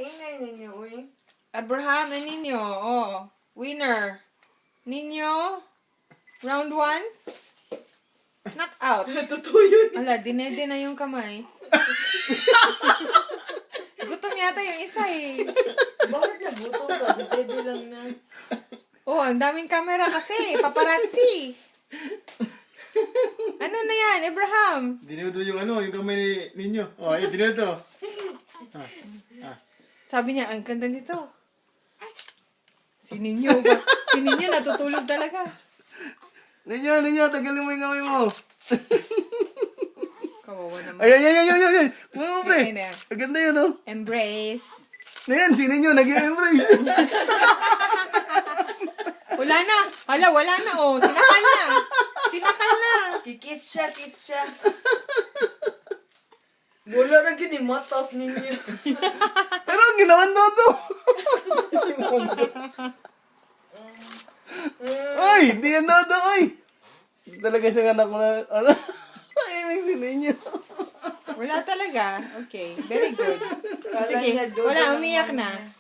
ingay ninyo, uy. Abraham and Nino. Oh, winner. Nino, round 1. Knock out. Totoo yun. Ala, dinede na yung kamay. Gutom yata yung isa eh. Bakit nagutom ka? Dede lang na. Oh, ang daming camera kasi. Paparazzi. Ano na yan, Abraham? Dinudo yung yung kamay ninyo. Oh, ay, dinudo. Sabi niya, ang ganda nito. Si Ninyo ba? Si Ninyo natutulog talaga. Ninyo, tagalin mo yung kamay mo. Kawawa naman. Ay. Mo, pre. Ayun na yan. Ang ganda yun, oh. Embrace. Ayan, si Ninyo, nag-i-embrace. Wala na. Hala, wala na. Oh, sinakal na. Sinakal na. Kikiss siya. Wala na ginimatas ninyo. Pero ginawan daw to. Ay, di yan daw to, ay. Talaga siya anak ko na, Ibig si Ninyo. Wala talaga. Okay, very good. Kala Sige, niya, dodo wala, lang umiyak naman na. niya.